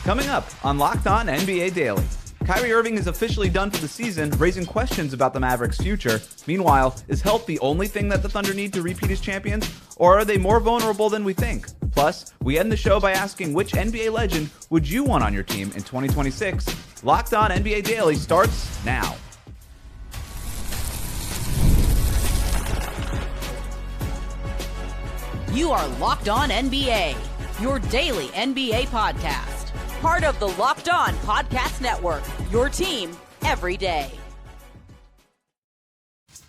Coming up on Locked On NBA Daily. Kyrie Irving is officially done for the season, raising questions about the Mavericks' future. Meanwhile, is health the only thing that the Thunder need to repeat as champions? Or are they more vulnerable than we think? Plus, we end the show by asking which NBA legend would you want on your team in 2026? Locked On NBA Daily starts now. You are Locked On NBA, your daily NBA podcast. Part of the Locked On Podcast Network, your team every day.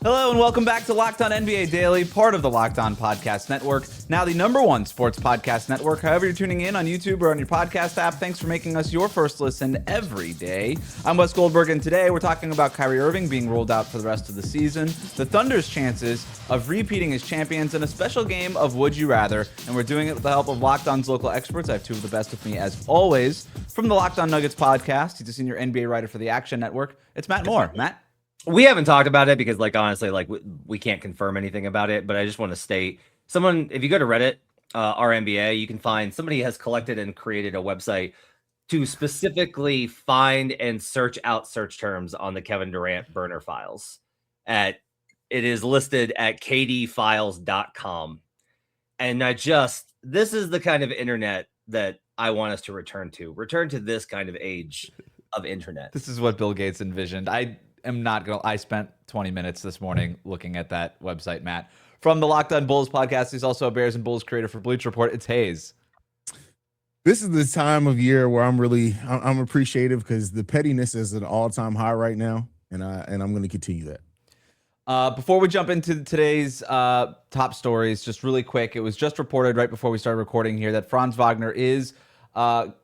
Hello and welcome back to Locked On NBA Daily, part of the Locked On Podcast Network, now the #1 sports podcast network. However you're tuning in on YouTube or on your podcast app, thanks for making us your first listen every day. I'm Wes Goldberg, and today we're talking about Kyrie Irving being ruled out for the rest of the season, the Thunder's chances of repeating as champions, and a special game of Would You Rather, and we're doing it with the help of Locked On's local experts. I have two of the best with me, as always. From the Locked On Nuggets podcast, he's a senior NBA writer for the Action Network. It's Matt Moore. Matt? We haven't talked about it because, honestly, we can't confirm anything about it. But I just want to state, if you go to Reddit, our NBA, you can find somebody has collected and created a website to specifically find and search out search terms on the Kevin Durant burner files. It is listed at kdfiles.com. And this is the kind of internet that I want us to return to. Return to this kind of age of internet. This is what Bill Gates envisioned. I spent 20 minutes this morning looking at that website, Matt. From the Locked On Bulls podcast, he's also a Bears and Bulls creator for Bleach Report. It's Haize. This is the time of year where I'm appreciative because the pettiness is at an all-time high right now, and I'm going to continue that. Before we jump into today's top stories, just really quick, it was just reported right before we started recording here that Franz Wagner is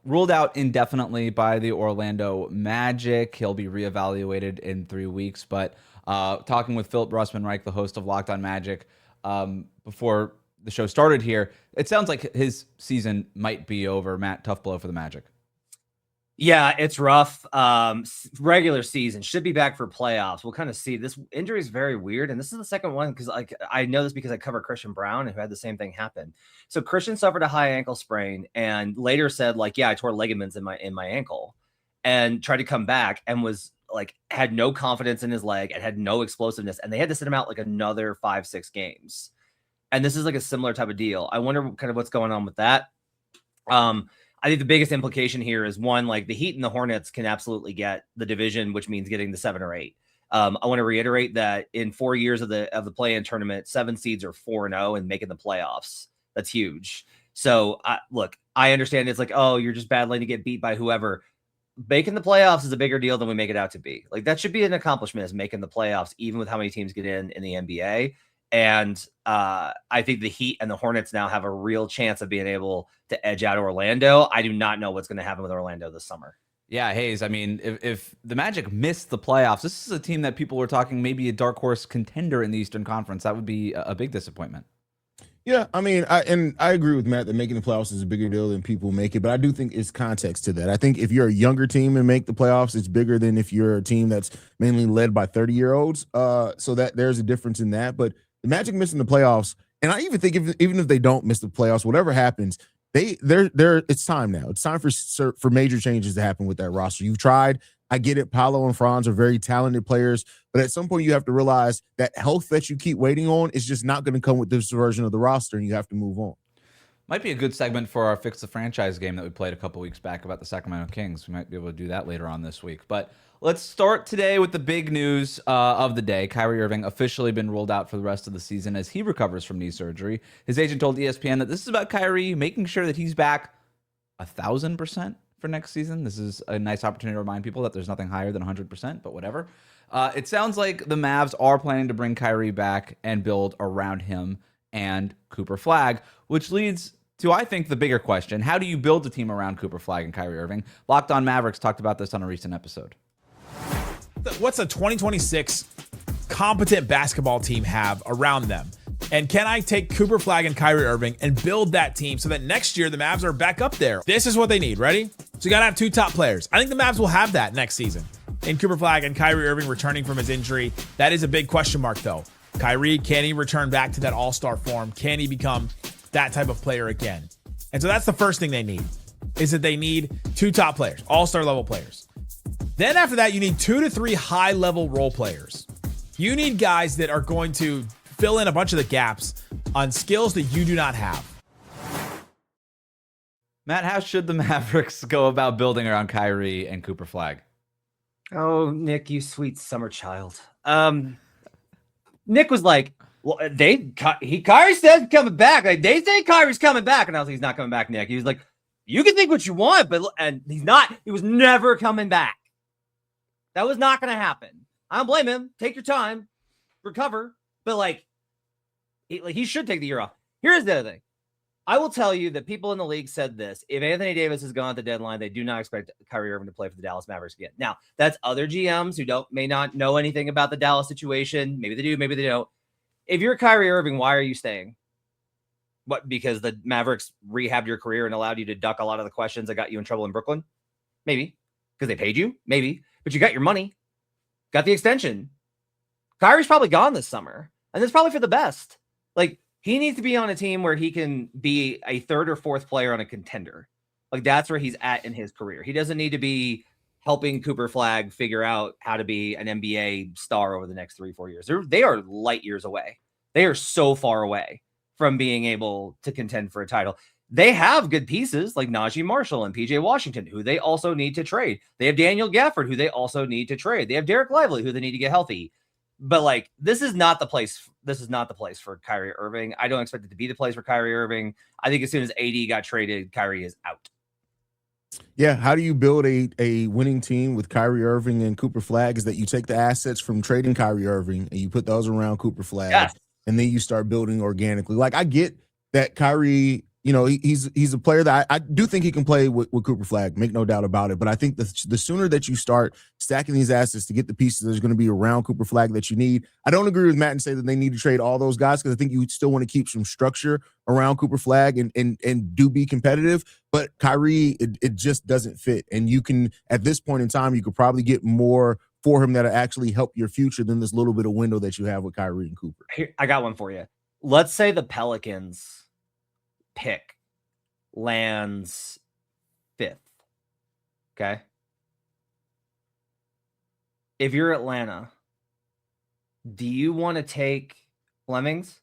ruled out indefinitely by the Orlando Magic. He'll be reevaluated in 3 weeks. But talking with Philip Russman-Reich, the host of Locked On Magic, before the show started here, it sounds like his season might be over. Matt, tough blow for the Magic. Yeah, it's rough. Regular season should be back for playoffs. We'll kind of see. This injury is very weird, and this is the second one because I know this because I cover Christian Brown, who had the same thing happen. So Christian suffered a high ankle sprain, and later said I tore ligaments in my ankle, and tried to come back and was had no confidence in his leg and had no explosiveness, and they had to sit him out another 5-6 games. And this is a similar type of deal. I wonder kind of what's going on with that. I think the biggest implication here is one, the Heat and the Hornets can absolutely get the division, which means getting the 7 or 8. I want to reiterate that in 4 years of the play-in tournament, 7 seeds are 4-0 and making the playoffs. That's huge. So I understand it's you're just battling to get beat by whoever. Making the playoffs is a bigger deal than we make it out to be. That should be an accomplishment, is making the playoffs, even with how many teams get in the NBA. And I think the Heat and the Hornets now have a real chance of being able to edge out Orlando. I do not know what's going to happen with Orlando this summer. Yeah, Haize, if the Magic missed the playoffs, this is a team that people were talking maybe a dark horse contender in the Eastern Conference. That would be a big disappointment. Yeah, I agree with Matt that making the playoffs is a bigger deal than people make it, but I do think it's context to that. I think if you're a younger team and make the playoffs, it's bigger than if you're a team that's mainly led by 30-year-olds. So that there's a difference in that. But the Magic missing the playoffs, and I even think even if they don't miss the playoffs, whatever happens, it's time now. It's time for major changes to happen with that roster. You've tried. I get it. Paolo and Franz are very talented players, but at some point you have to realize that health that you keep waiting on is just not going to come with this version of the roster, and you have to move on. Might be a good segment for our Fix the Franchise game that we played a couple weeks back about the Sacramento Kings. We might be able to do that later on this week. But let's start today with the big news of the day. Kyrie Irving officially been ruled out for the rest of the season as he recovers from knee surgery. His agent told ESPN that this is about Kyrie making sure that he's back 1,000% for next season. This is a nice opportunity to remind people that there's nothing higher than 100%, but whatever. It sounds like the Mavs are planning to bring Kyrie back and build around him and Cooper Flagg, which leads to, I think, the bigger question. How do you build a team around Cooper Flagg and Kyrie Irving? Locked On Mavericks talked about this on a recent episode. What's a 2026 competent basketball team have around them? And can I take Cooper Flagg and Kyrie Irving and build that team so that next year the Mavs are back up there? This is what they need. Ready? So you got to have 2 top players. I think the Mavs will have that next season. In Cooper Flagg and Kyrie Irving returning from his injury, that is a big question mark, though. Kyrie, can he return back to that all-star form? Can he become that type of player again? And so that's the first thing they need. is that they need 2 top players, all-star level players. Then after that, you need 2 to 3 high-level role players. You need guys that are going to fill in a bunch of the gaps on skills that you do not have. Matt, how should the Mavericks go about building around Kyrie and Cooper Flagg? Oh, Nick, you sweet summer child. Nick was like, well, Kyrie said coming back. Like, they say Kyrie's coming back. And I was like, he's not coming back, Nick. He was like, you can think what you want, and he's not. He was never coming back. That was not going to happen. I don't blame him. Take your time, recover. But he should take the year off. Here's the other thing. I will tell you that people in the league said this. If Anthony Davis is gone at the deadline, they do not expect Kyrie Irving to play for the Dallas Mavericks again. Now, that's other GMs who may not know anything about the Dallas situation. Maybe they do, maybe they don't. If you're Kyrie Irving, why are you staying? What, because the Mavericks rehabbed your career and allowed you to duck a lot of the questions that got you in trouble in Brooklyn? Maybe. Because they paid you? Maybe. But you got your money. Got the extension. Kyrie's probably gone this summer. And it's probably for the best. He needs to be on a team where he can be a 3rd or 4th player on a contender. That's where he's at in his career. He doesn't need to be helping Cooper Flagg figure out how to be an NBA star over the next 3-4 years. They are light years away. They are so far away from being able to contend for a title. They have good pieces like Najee Marshall and PJ Washington, who they also need to trade. They have Daniel Gafford, who they also need to trade. They have Derek Lively, who they need to get healthy. But this is not the place. This is not the place for Kyrie Irving. I don't expect it to be the place for Kyrie Irving. I think as soon as AD got traded, Kyrie is out. Yeah, how do you build a winning team with Kyrie Irving and Cooper Flagg? Is that you take the assets from trading Kyrie Irving and you put those around Cooper Flagg, yes. And then you start building organically. I get that Kyrie, he's a player that I do think he can play with Cooper Flagg, make no doubt about it. But I think the sooner that you start stacking these assets to get the pieces that's going to be around Cooper Flagg that you need. I don't agree with Matt and say that they need to trade all those guys because I think you still want to keep some structure around Cooper Flagg and do be competitive. But Kyrie, it just doesn't fit. And you can, at this point in time, you could probably get more for him that'll actually help your future than this little bit of window that you have with Kyrie and Cooper. Here, I got one for you. Let's say the Pelicans pick lands 5th. Okay. If you're Atlanta, do you want to take Flemings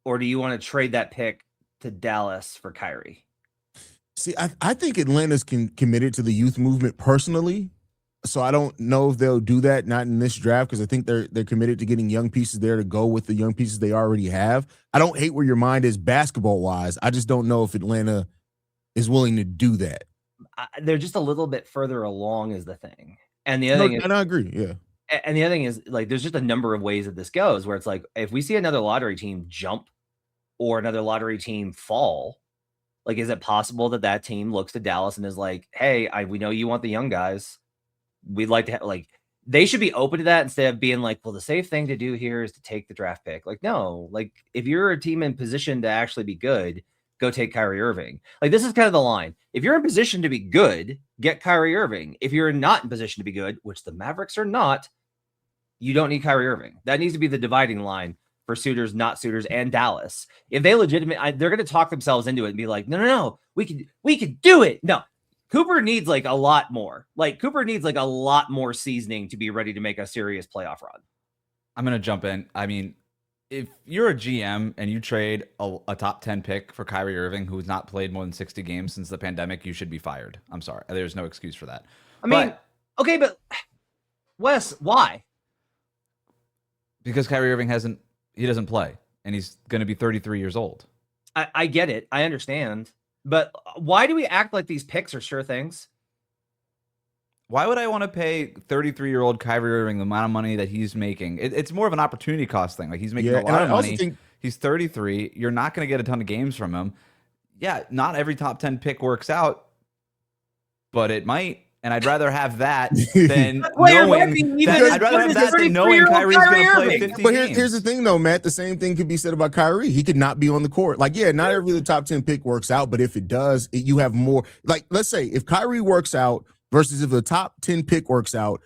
or do you want to trade that pick to Dallas for Kyrie? See, I think Atlanta's committed to the youth movement personally. So I don't know if they'll do that, not in this draft, because I think they're committed to getting young pieces there to go with the young pieces they already have. I don't hate where your mind is basketball-wise. I just don't know if Atlanta is willing to do that. They're just a little bit further along is the thing. And the other thing is, and I agree, yeah. And the other thing is, there's just a number of ways that this goes, where it's if we see another lottery team jump or another lottery team fall, is it possible that team looks to Dallas and is like, hey, we know you want the young guys. We'd like to have, they should be open to that instead of being well, the safe thing to do here is to take the draft pick. No, if you're a team in position to actually be good, go take Kyrie Irving. This is kind of the line. If you're in position to be good, get Kyrie Irving. If you're not in position to be good, which the Mavericks are not, you don't need Kyrie Irving. That needs to be the dividing line for suitors, not suitors, and Dallas. If they they're going to talk themselves into it and be no, we can do it. No. Cooper needs a lot more. Cooper needs a lot more seasoning to be ready to make a serious playoff run. I'm going to jump in. I mean, if you're a GM and you trade a top 10 pick for Kyrie Irving, who's not played more than 60 games since the pandemic, you should be fired. I'm sorry. There's no excuse for that. Okay, but Wes, why? Because Kyrie Irving doesn't play, and he's going to be 33 years old. I get it. I understand. But why do we act like these picks are sure things? Why would I want to pay 33-year-old Kyrie Irving the amount of money that he's making? It's more of an opportunity cost thing. He's making a lot of money. He's 33. You're not going to get a ton of games from him. Yeah, not every top 10 pick works out, but it might. And I'd rather have that than knowing Kyrie's going to play 50 But games. here's the thing, though, Matt. The same thing could be said about Kyrie. He could not be on the court. Not every the top 10 pick works out, but if it does, you have more. Let's say if Kyrie works out versus if the top 10 pick works out,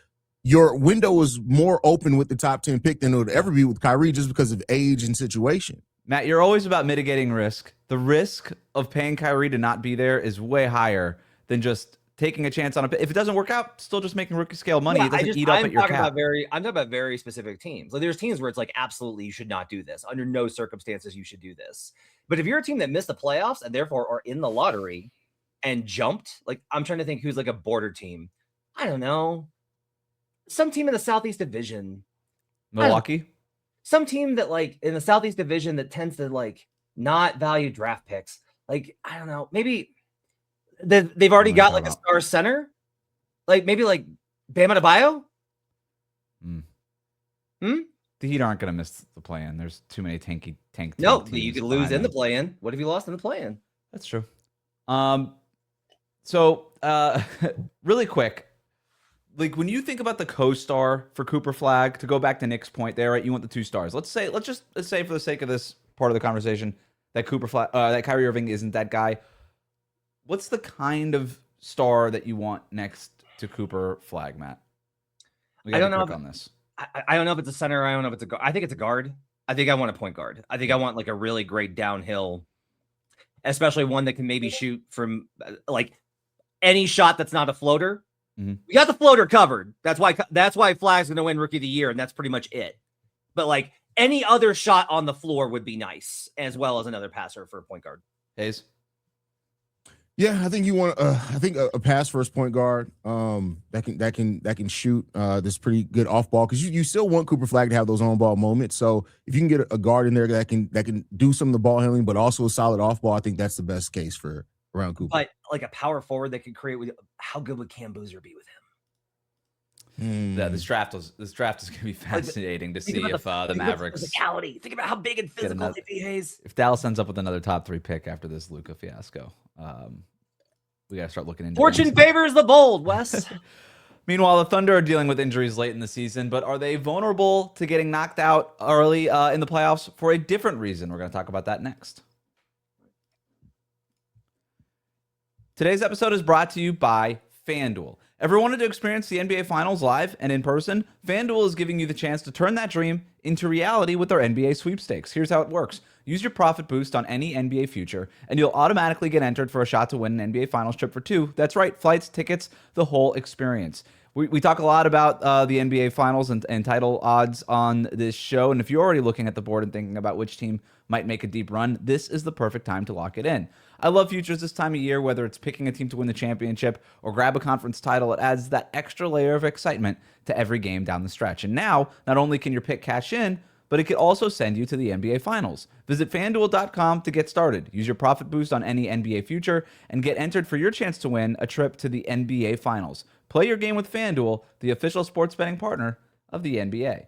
your window is more open with the top 10 pick than it would ever be with Kyrie just because of age and situation. Matt, you're always about mitigating risk. the risk of paying Kyrie to not be there is way higher than just taking a chance on if it doesn't work out, still just making rookie scale money. Yeah, It doesn't eat up at your cap. I'm talking about very specific teams. Like there's teams where it's like, absolutely, you should not do this. Under no circumstances you should do this. But if you're a team that missed the playoffs and therefore are in the lottery and jumped, like I'm trying to think who's like a border team. I don't know. Some team in the Southeast Division. Milwaukee? Some team that like in the Southeast Division that tends to like not value draft picks. Like, I don't know, maybe they've already got like a star center. Like maybe like Bam Adebayo? The Heat aren't going to miss the play-in. There's too many tank. No, you could lose in the play-in. What if you lost in the play-in? That's true. So really quick, like when you think about the co-star for Cooper Flagg, to go back to Nick's point there, right? You want the 2 stars. Let's say for the sake of this part of the conversation that that Kyrie Irving isn't that guy. What's the kind of star that you want next to Cooper Flagg, Matt? I don't know on this. I don't know if it's a center. I don't know if it's a guard. I think it's a guard. I think I want a point guard. I think I want like a really great downhill, especially one that can maybe shoot from like any shot that's not a floater. We got the floater covered. That's why Flagg's going to win Rookie of the Year, and that's pretty much it. But like any other shot on the floor would be nice, as well as another passer for a point guard. Haize? Yeah, I think you want. I think a pass first point guard that can shoot this pretty good off ball, because you still want Cooper Flagg to have those on ball moments. So if you can get a guard in there that can do some of the ball handling, but also a solid off ball, I think that's the best case for around Cooper. But like a power forward that can create with, how good would Cam Boozer be with him? Yeah, this draft is going to be fascinating to see if the Mavericks physicality. Think about how big and physical they'd be, Haize. If Dallas ends up with another top 3 pick after this Luka fiasco, we got to start looking into Fortune favors the bold, Wes. Meanwhile, the Thunder are dealing with injuries late in the season, but are they vulnerable to getting knocked out early in the playoffs for a different reason? We're going to talk about that next. Today's episode is brought to you by FanDuel. Ever wanted to experience the NBA Finals live and in person? FanDuel is giving you the chance to turn that dream into reality with their NBA sweepstakes. Here's how it works. Use your profit boost on any NBA future, and you'll automatically get entered for a shot to win an NBA Finals trip for 2. That's right, flights, tickets, the whole experience. We talk a lot about the NBA Finals and title odds on this show, and if you're already looking at the board and thinking about which team might make a deep run, this is the perfect time to lock it in. I love futures this time of year, whether it's picking a team to win the championship or grab a conference title. It adds that extra layer of excitement to every game down the stretch. And now, not only can your pick cash in, but it could also send you to the NBA Finals. Visit FanDuel.com to get started. Use your profit boost on any NBA future and get entered for your chance to win a trip to the NBA Finals. Play your game with FanDuel, the official sports betting partner of the NBA.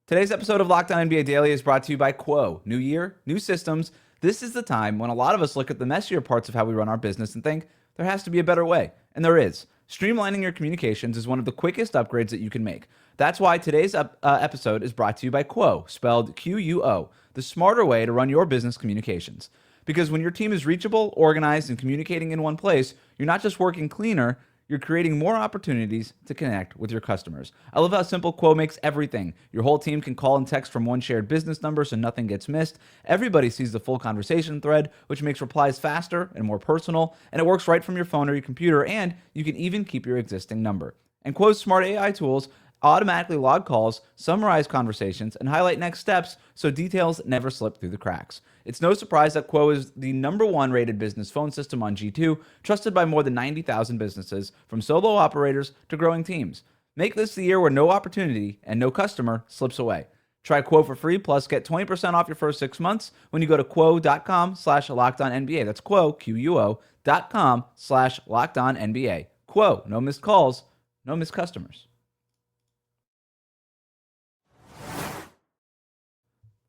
Today's episode of Locked On NBA Daily is brought to you by Quo. New year, new systems. This is the time when a lot of us look at the messier parts of how we run our business and think there has to be a better way. And there is. Streamlining your communications is one of the quickest upgrades that you can make. That's why today's episode is brought to you by Quo, spelled Q-U-O, the smarter way to run your business communications. Because when your team is reachable, organized, and communicating in one place, you're not just working cleaner, you're creating more opportunities to connect with your customers. I love how simple Quo makes everything. Your whole team can call and text from one shared business number so nothing gets missed. Everybody sees the full conversation thread, which makes replies faster and more personal, and it works right from your phone or your computer, and you can even keep your existing number. And Quo's smart AI tools automatically log calls, summarize conversations, and highlight next steps so details never slip through the cracks. It's no surprise that Quo is the #1 rated business phone system on G2, trusted by more than 90,000 businesses, from solo operators to growing teams. Make this the year where no opportunity and no customer slips away. Try Quo for free, plus get 20% off your first 6 months when you go to quo.com/LockedOnNBA. That's Quo, QUO.com/LockedOnNBA. Quo, no missed calls, no missed customers.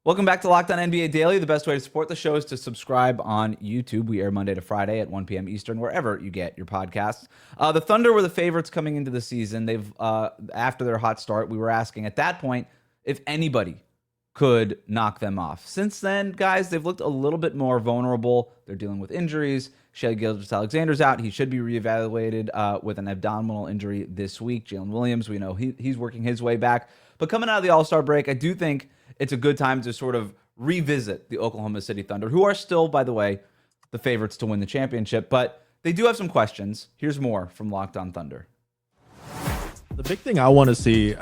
Welcome back to Locked On NBA Daily. The best way to support the show is to subscribe on YouTube. We air Monday to Friday at 1 p.m. Eastern, wherever you get your podcasts. The Thunder were the favorites coming into the season. They've after their hot start, we were asking at that point if anybody could knock them off. Since then, guys, they've looked a little bit more vulnerable. They're dealing with injuries. Shai Gilgeous-Alexander's out. He should be reevaluated with an abdominal injury this week. Jalen Williams, we know he's working his way back. But coming out of the All-Star break, I do think it's a good time to sort of revisit the Oklahoma City Thunder, who are still, by the way, the favorites to win the championship. But they do have some questions. Here's more from Locked On Thunder. The big thing I want to see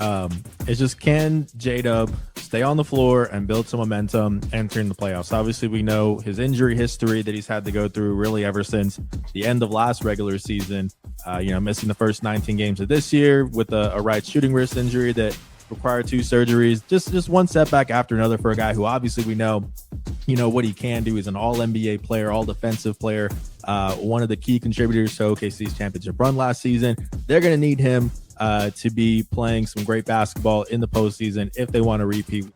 is just, can J-Dub stay on the floor and build some momentum entering the playoffs? Obviously, we know his injury history that he's had to go through really ever since the end of last regular season, missing the first 19 games of this year with a right shooting wrist injury that required 2 surgeries. Just one setback after another for a guy who obviously we know, what he can do. He's an all-NBA player, all-defensive player, one of the key contributors to OKC's championship run last season. They're going to need him to be playing some great basketball in the postseason if they want to repeat.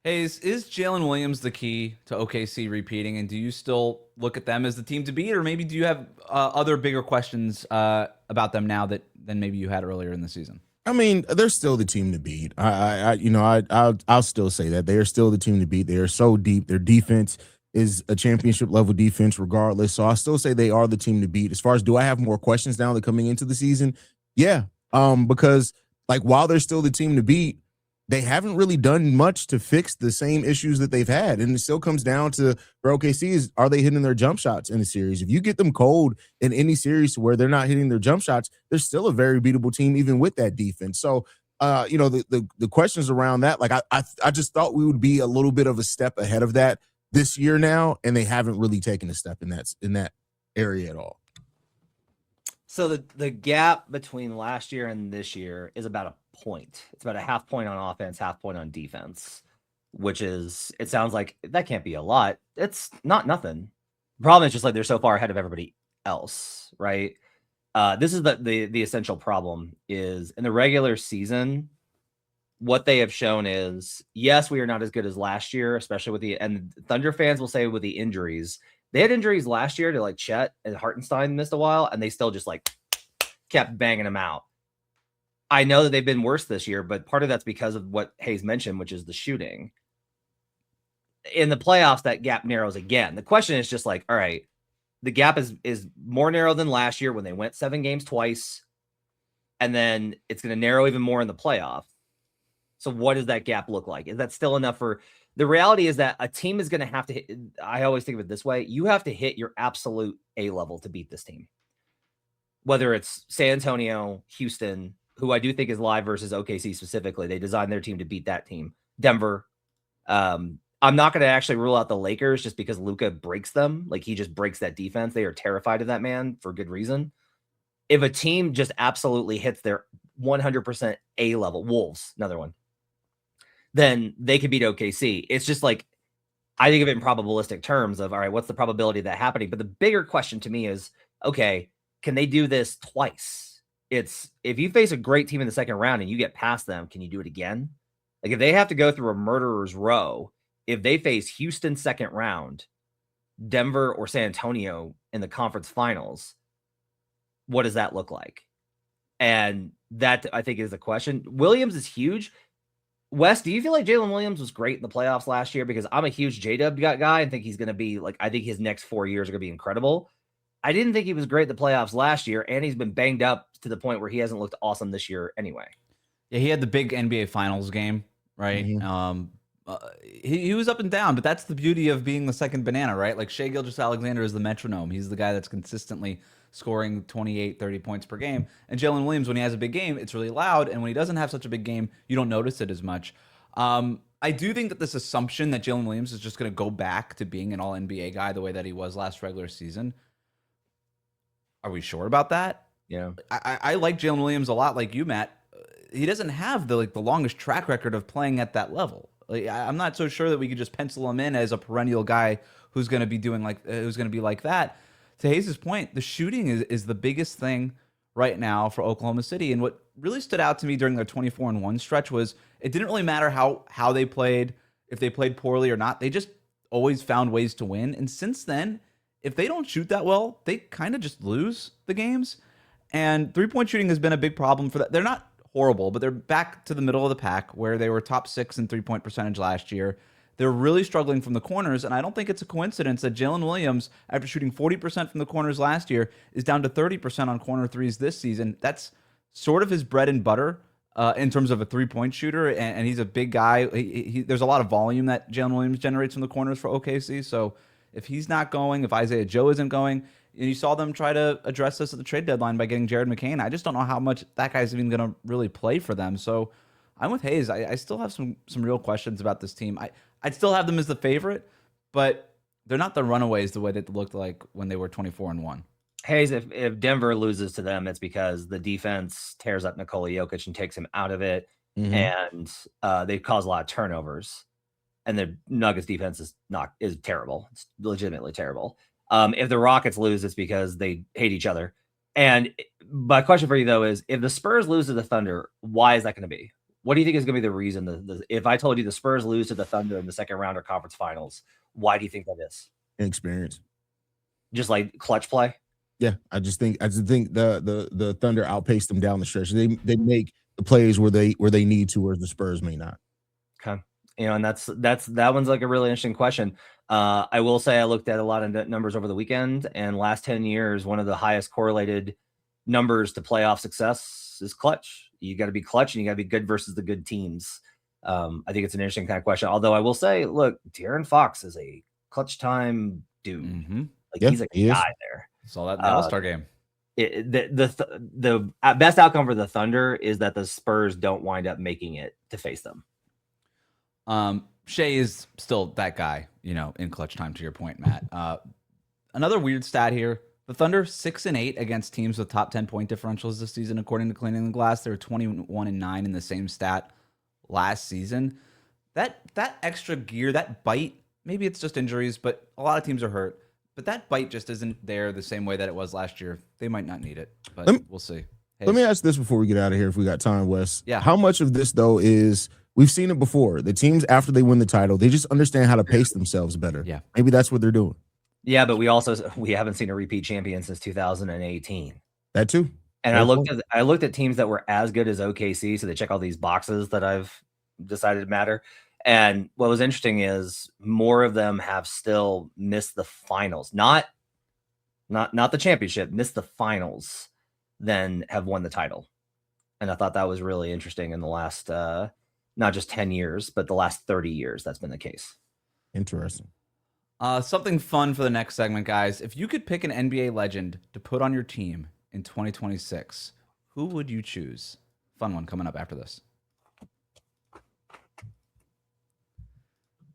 Haize, is Jalen Williams the key to OKC repeating, and do you still look at them as the team to beat, or maybe do you have other bigger questions about them now than maybe you had earlier in the season? I mean, they're still the team to beat. I'll still say that they are still the team to beat. They are so deep. Their defense is a championship level defense regardless. So I still say they are the team to beat. As far as, do I have more questions now that coming into the season? Yeah. Because while they're still the team to beat, they haven't really done much to fix the same issues that they've had. And it still comes down to, for OKC, is, are they hitting their jump shots in the series? If you get them cold in any series where they're not hitting their jump shots, they're still a very beatable team, even with that defense. So, the questions around that, I just thought we would be a little bit of a step ahead of that this year now, and they haven't really taken a step in that area at all. So the gap between last year and this year is about a point. It's about a half point on offense, half point on defense, which is, it sounds like that can't be a lot. It's not nothing. The problem is just they're so far ahead of everybody else, right? This is the essential problem is, in the regular season, what they have shown is, yes, we are not as good as last year, especially and Thunder fans will say with the injuries. They had injuries last year to Chet, and Hartenstein missed a while, and they still just kept banging them out. I know that they've been worse this year, but part of that's because of what Haize mentioned, which is the shooting. In the playoffs, that gap narrows again. The question is just all right, the gap is more narrow than last year when they went 7 games twice, and then it's going to narrow even more in the playoff. So what does that gap look like? Is that still enough for... The reality is that a team is going to have to hit, I always think of it this way, you have to hit your absolute A level to beat this team. Whether it's San Antonio, Houston, who I do think is live, versus OKC specifically. They designed their team to beat that team. Denver. I'm not going to actually rule out the Lakers just because Luka breaks them. He just breaks that defense. They are terrified of that man for good reason. If a team just absolutely hits their 100% A level, Wolves, another one, then they could beat OKC. It's just I think of it in probabilistic terms of, all right, what's the probability of that happening? But the bigger question to me is, okay, can they do this twice? It's, if you face a great team in the second round and you get past them, can you do it again? If they have to go through a murderer's row, if they face Houston second round, Denver or San Antonio in the conference finals, what does that look like? And that, I think, is the question. Williams is huge. Wes, do you feel like Jalen Williams was great in the playoffs last year? Because I'm a huge J-Dub guy and think he's going to be I think his next 4 years are going to be incredible. I didn't think he was great in the playoffs last year, and he's been banged up to the point where he hasn't looked awesome this year anyway. Yeah, he had the big NBA Finals game, right? Mm-hmm. He was up and down, but that's the beauty of being the second banana, right? Shai Gilgeous-Alexander is the metronome. He's the guy that's consistently scoring 28, 30 points per game. And Jalen Williams, when he has a big game, it's really loud. And when he doesn't have such a big game, you don't notice it as much. I do think that this assumption that Jalen Williams is just going to go back to being an all-NBA guy the way that he was last regular season. Are we sure about that? Yeah. I like Jalen Williams a lot, like you, Matt. He doesn't have the longest track record of playing at that level. I'm not so sure that we could just pencil him in as a perennial guy who's going to be who's going to be like that. To Haize's point, the shooting is the biggest thing right now for Oklahoma City. And what really stood out to me during their 24-1 stretch was it didn't really matter how they played, if they played poorly or not. They just always found ways to win. And since then, if they don't shoot that well, they kind of just lose the games. And three-point shooting has been a big problem for that. They're not horrible, but they're back to the middle of the pack where they were top 6 in three-point percentage last year. They're really struggling from the corners, and I don't think it's a coincidence that Jalen Williams, after shooting 40% from the corners last year, is down to 30% on corner threes this season. That's sort of his bread and butter. in terms of a 3-point shooter, and he's a big guy. There's a lot of volume that Jalen Williams generates from the corners for OKC. So if he's not going, if Isaiah Joe isn't going, and you saw them try to address this at the trade deadline by getting Jared McCain, I just don't know how much that guy's even going to really play for them. So I'm with Haize. I still have some real questions about this team. I'd still have them as the favorite, but they're not the runaways the way that they looked like when they were 24-1. Haize, if Denver loses to them, it's because the defense tears up Nikola Jokic and takes him out of it, and they cause a lot of turnovers. And the Nuggets defense is terrible. It's legitimately terrible. If the Rockets lose, it's because they hate each other. And my question for you though is, if the Spurs lose to the Thunder, why is that going to be? What do you think is going to be the reason? If I told you the Spurs lose to the Thunder in the second round of conference finals, why do you think that is? Inexperience. Just like clutch play. Yeah, I just think the Thunder outpaced them down the stretch. They make the plays where they need to, whereas the Spurs may not. Okay, and that one's like a really interesting question. I will say I looked at a lot of numbers over the weekend, and last 10 years, one of the highest correlated numbers to playoff success is clutch. You got to be clutch, and you got to be good versus the good teams. I think it's an interesting kind of question. Although I will say, look, De'Aaron Fox is a clutch time dude. He's a guy there. Saw that in the All-Star game. The best outcome for the Thunder is that the Spurs don't wind up making it to face them. Shai is still that guy, in clutch time, to your point, Matt. Another weird stat here. The Thunder 6-8 against teams with top 10 point differentials this season, according to Cleaning the Glass. They were 21-9 in the same stat last season. That extra gear, that bite, maybe it's just injuries, but a lot of teams are hurt. But that bite just isn't there the same way that it was last year. They might not need it, but we'll see. Let me ask this before we get out of here, if we got time, Wes. Yeah. How much of this, though, is we've seen it before. The teams, after they win the title, they just understand how to pace themselves better. Yeah. Maybe that's what they're doing. Yeah, but we haven't seen a repeat champion since 2018. That too. And I looked at teams that were as good as OKC, so they check all these boxes that I've decided matter. And what was interesting is more of them have still missed the finals, not the championship, missed the finals, than have won the title. And I thought that was really interesting in the last, not just 10 years, but the last 30 years. That's been the case. Interesting. Something fun for the next segment, guys. If you could pick an NBA legend to put on your team in 2026, who would you choose? Fun one coming up after this.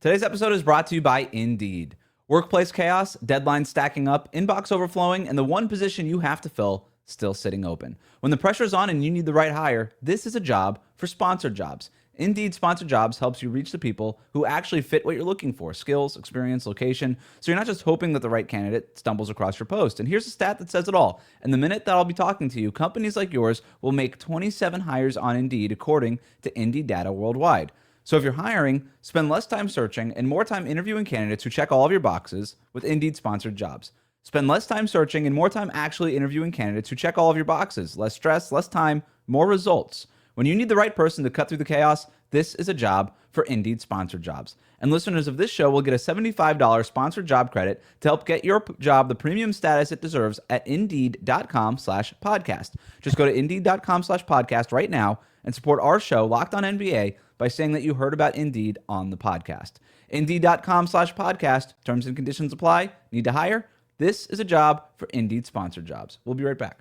Today's episode is brought to you by Indeed. Workplace chaos, deadlines stacking up, inbox overflowing, and the one position you have to fill still sitting open. When the pressure's on and you need the right hire, this is a job for sponsored jobs. Indeed Sponsored Jobs helps you reach the people who actually fit what you're looking for: skills, experience, location. So you're not just hoping that the right candidate stumbles across your post. And here's a stat that says it all. In the minute that I'll be talking to you, companies like yours will make 27 hires on Indeed, according to Indeed data worldwide. So if you're hiring, spend less time searching and more time interviewing candidates who check all of your boxes with Indeed Sponsored Jobs. Spend less time searching and more time actually interviewing candidates who check all of your boxes. Less stress, less time, more results. When you need the right person to cut through the chaos, this is a job for Indeed Sponsored Jobs. And listeners of this show will get a $75 sponsored job credit to help get your job the premium status it deserves at Indeed.com/podcast. Just go to Indeed.com/podcast right now and support our show, Locked On NBA, by saying that you heard about Indeed on the podcast. Indeed.com/podcast. Terms and conditions apply. Need to hire? This is a job for Indeed Sponsored Jobs. We'll be right back.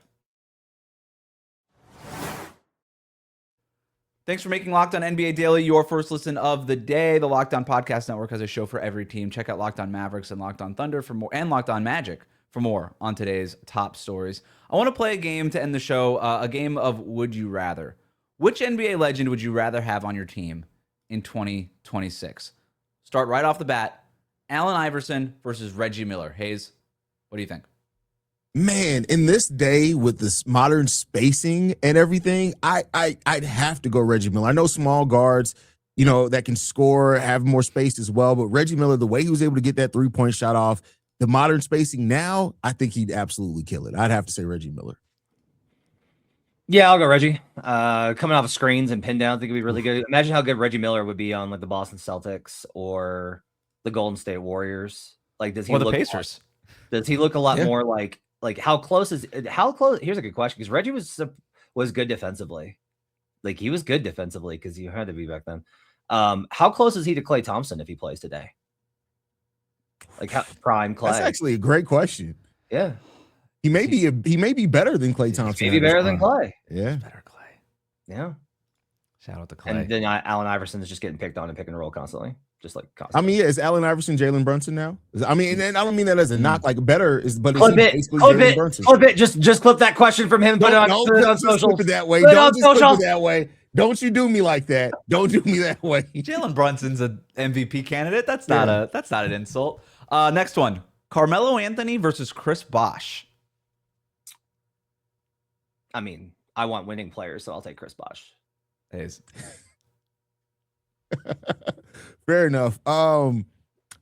Thanks for making Locked On NBA Daily your first listen of the day. The Locked On Podcast Network has a show for every team. Check out Locked On Mavericks and Locked On Thunder for more, and Locked On Magic for more on today's top stories. I want to play a game to end the show, a game of Would You Rather. Which NBA legend would you rather have on your team in 2026? Start right off the bat. Allen Iverson versus Reggie Miller. Haize, what do you think? Man, in this day with this modern spacing and everything, I'd have to go Reggie Miller. I know small guards, that can score, have more space as well. But Reggie Miller, the way he was able to get that 3-point shot off, the modern spacing now, I think he'd absolutely kill it. I'd have to say Reggie Miller. Yeah, I'll go Reggie. Coming off of screens and pin downs, I think it'd be really good. Imagine how good Reggie Miller would be on like the Boston Celtics or the Golden State Warriors. Like, does he or the look Pacers? Does he look a lot more like how close? Here's a good question, because Reggie was good defensively. Like he was good defensively because you had to be back then. How close is he to Klay Thompson if he plays today? Like how prime Klay? That's actually a great question. Yeah. He may be better than Klay Thompson. Maybe better than Klay. Yeah. Better Clay. Yeah. Shout out to Clay. And then Allen Iverson is just getting picked on and pick and roll constantly. Just like constantly. I mean, yeah, is Allen Iverson Jalen Brunson now? I mean, and I don't mean that as a knock, like better is, but clip it, basically clip Jalen it, Brunson. clip it. Just clip that question from him. Put it on social. Clip it that way. Don't just clip it that way. Don't you do me like that. Don't do me that way. Jalen Brunson's an MVP candidate. That's not an insult. Next one. Carmelo Anthony versus Chris Bosh. I mean, I want winning players, so I'll take Chris Bosh. Haize. Fair enough. I'm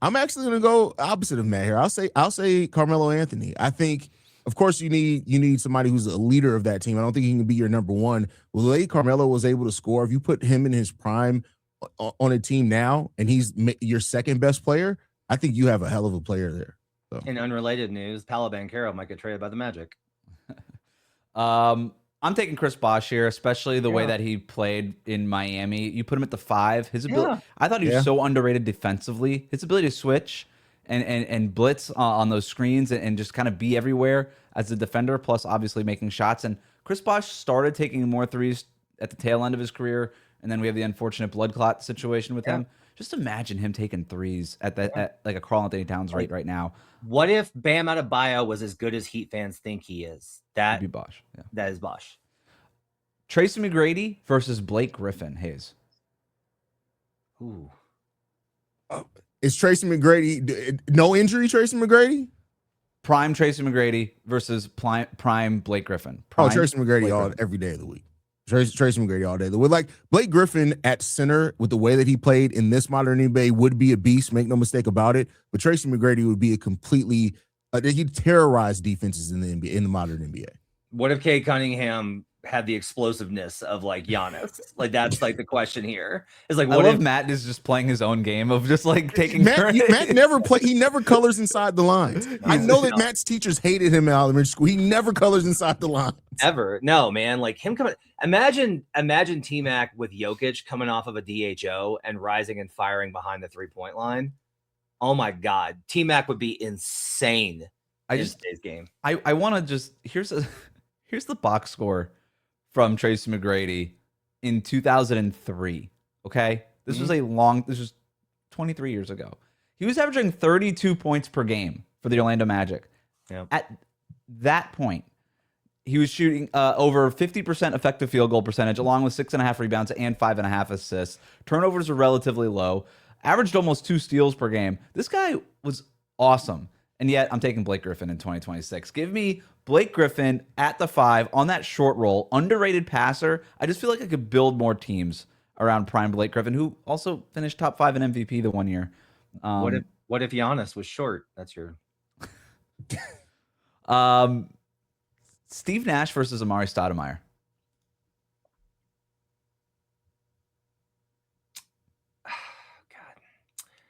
actually gonna go opposite of Matt here. I'll say Carmelo Anthony. I think, of course, you need somebody who's a leader of that team. I don't think he can be your number one. Well, the way Carmelo was able to score, if you put him in his prime on a team now, and he's your second best player, I think you have a hell of a player there. So. In unrelated news, Paolo Banchero might get traded by the Magic. I'm taking Chris Bosh here, especially the way that he played in Miami. You put him at the 5. His ability, I thought he was so underrated defensively. His ability to switch and blitz on those screens and just kind of be everywhere as a defender, plus obviously making shots. And Chris Bosh started taking more threes at the tail end of his career, and then we have the unfortunate blood clot situation with him. Just imagine him taking threes at like a Karl-Anthony Towns rate right now. What if Bam Adebayo was as good as Heat fans think he is? That'd be Bosh. Yeah. That is Bosh. Tracy McGrady versus Blake Griffin. Haize. Ooh. Is Tracy McGrady no injury? Tracy McGrady. Prime Tracy McGrady versus prime Blake Griffin. Tracy McGrady every day of the week. Tracy McGrady all day. With like Blake Griffin at center, with the way that he played in this modern NBA, would be a beast. Make no mistake about it. But Tracy McGrady would be a completely he'd terrorize defenses in the NBA, in the modern NBA. What if Cade Cunningham had the explosiveness of like Giannis? Like that's like the question here. Is like what if Matt is just playing his own game of just like taking Matt never he never colors inside the lines. I know that Matt's teachers hated him in elementary school. He never colors inside the lines. Ever. No, man. Like him coming. Imagine T-Mac with Jokic coming off of a DHO and rising and firing behind the 3-point line. Oh my God. T-Mac would be insane in today's game. I want to just here's the box score from Tracy McGrady in 2003. Okay. This was 23 years ago. He was averaging 32 points per game for the Orlando Magic. Yeah. At that point, he was shooting over 50% effective field goal percentage, along with 6.5 rebounds and 5.5 assists. Turnovers were relatively low, averaged almost 2 steals per game. This guy was awesome. And yet I'm taking Blake Griffin in 2026. Give me Blake Griffin at the 5 on that short roll, underrated passer. I just feel like I could build more teams around prime Blake Griffin, who also finished top 5 in MVP the one year. What if Giannis was short? That's your. Steve Nash versus Amari Stoudemire.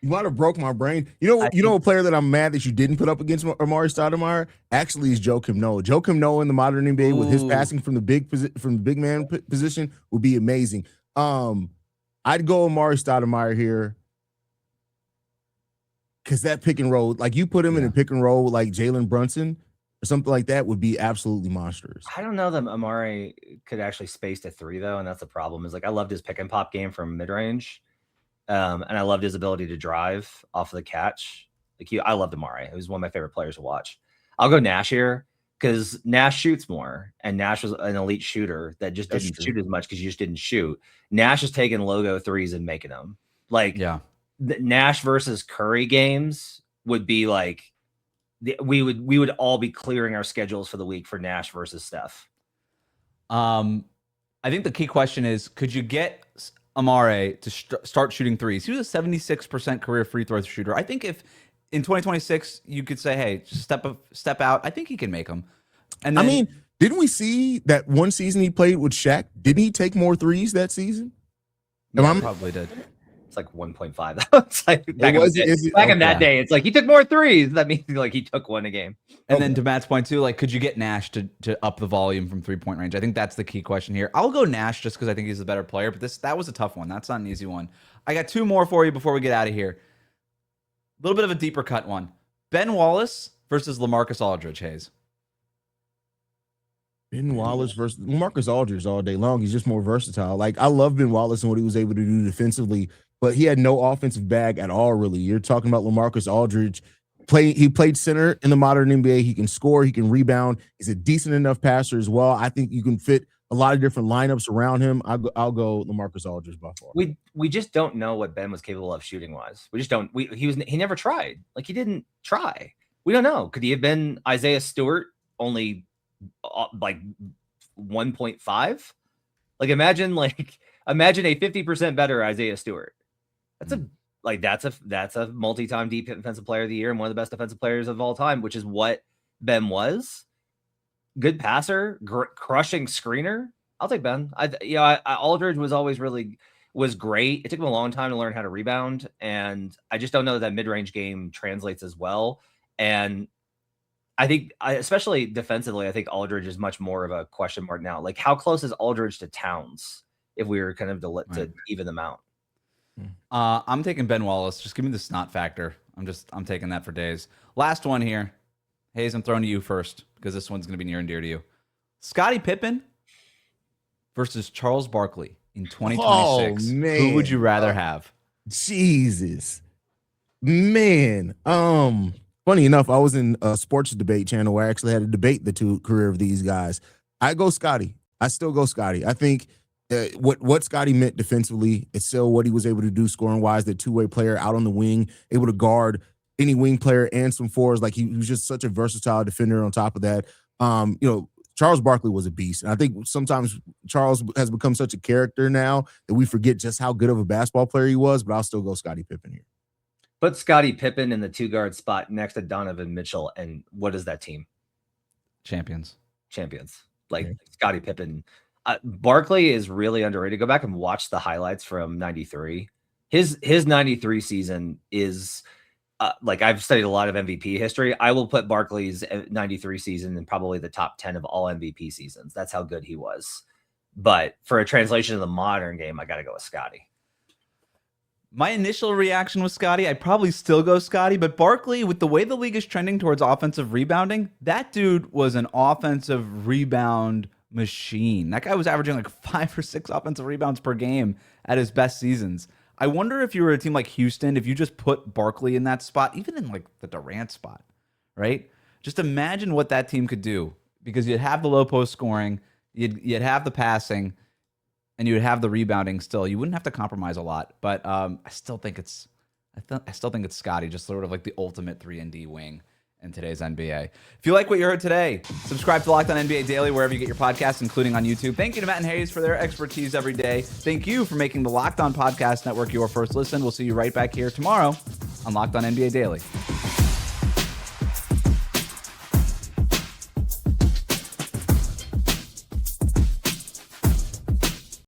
You might have broke my brain. You know a player that I'm mad that you didn't put up against Amari Stoudemire actually is Joakim Noah. Joakim Noah in the modern NBA with his passing from the big man position would be amazing. I'd go Amari Stoudemire here because that pick and roll, like you put him in a pick and roll with like Jalen Brunson or something like that, would be absolutely monstrous. I don't know that Amari could actually space to 3 though, and that's the problem. Is like I loved his pick and pop game from mid range. And I loved his ability to drive off of the catch. I loved Amari. He was one of my favorite players to watch. I'll go Nash here because Nash shoots more, and Nash was an elite shooter that just didn't shoot as much because you just didn't shoot. Nash is taking logo threes and making them. Like the Nash versus Curry games would be like we would all be clearing our schedules for the week for Nash versus Steph. I think the key question is, could you get Amare to start shooting threes? He was a 76% career free throw shooter. I think if in 2026 you could say, hey, step out, I think he can make them. And then, I mean, didn't we see that one season he played with Shaq? Didn't he take more threes that season? Yeah, probably did. It's like 1.5. It's like back in that day, it's like he took more threes. That means like he took one a game. And then to Matt's point too, like, could you get Nash to up the volume from 3-point range? I think that's the key question here. I'll go Nash just because I think he's a better player, but that was a tough one. That's not an easy one. I got two more for you before we get out of here. A little bit of a deeper cut one. Ben Wallace versus LaMarcus Aldridge, Haize. Ben Wallace versus LaMarcus Aldridge all day long. He's just more versatile. Like, I love Ben Wallace and what he was able to do defensively, but he had no offensive bag at all, really. You're talking about LaMarcus Aldridge. He played center in the modern NBA. He can score. He can rebound. He's a decent enough passer as well. I think you can fit a lot of different lineups around him. I'll go LaMarcus Aldridge by far. We just don't know what Ben was capable of shooting wise. We just don't. He never tried. Like, he didn't try. We don't know. Could he have been Isaiah Stewart only like 1.5? Like, imagine a 50% better Isaiah Stewart. That's a multi-time defensive player of the year and one of the best defensive players of all time, which is what Ben was. Good passer, crushing screener. I'll take Ben. Aldridge was always was great. It took him a long time to learn how to rebound, and I just don't know that mid-range game translates as well. And I think, especially defensively, I think Aldridge is much more of a question mark now. Like, how close is Aldridge to Towns if we were kind of to even them out? I'm taking Ben Wallace. Just give me the snot factor. I'm taking that for days. Last one here. Haize, I'm throwing to you first because this one's going to be near and dear to you. Scottie Pippen versus Charles Barkley in 2026. Oh, man. Who would you rather have? Jesus. Man. Funny enough, I was in a sports debate channel where I actually had to debate the two career of these guys. I go Scottie. I still go Scottie. I think what Scottie meant defensively, it's still what he was able to do scoring wise, the two-way player out on the wing, able to guard any wing player and some fours. Like, he was just such a versatile defender on top of that. Charles Barkley was a beast. And I think sometimes Charles has become such a character now that we forget just how good of a basketball player he was, but I'll still go Scottie Pippen here. Put Scottie Pippen in the 2-guard spot next to Donovan Mitchell, and what is that team? Champions. Like, Scottie Pippen. Barkley is really underrated. Go back and watch the highlights from 93. His 93 season is I've studied a lot of MVP history. I will put Barkley's 93 season in probably the top 10 of all MVP seasons. That's how good he was. But for a translation of the modern game, I got to go with Scottie. My initial reaction was Scottie. I'd probably still go Scottie, but Barkley, with the way the league is trending towards offensive rebounding, that dude was an offensive rebound machine. That guy was averaging like 5 or 6 offensive rebounds per game at his best seasons. I wonder if you were a team like Houston, if you just put Barkley in that spot, even in like the Durant spot, right? Just imagine what that team could do, because you'd have the low post scoring, you'd have the passing, and you would have the rebounding still. You wouldn't have to compromise a lot, but I still think it's Scottie, just sort of like the ultimate 3-and-D wing in today's NBA. If you like what you heard today, subscribe to Locked On NBA Daily wherever you get your podcasts, including on YouTube. Thank you to Matt and Haize for their expertise every day. Thank you for making the Locked On Podcast Network your first listen. We'll see you right back here tomorrow on Locked On NBA Daily.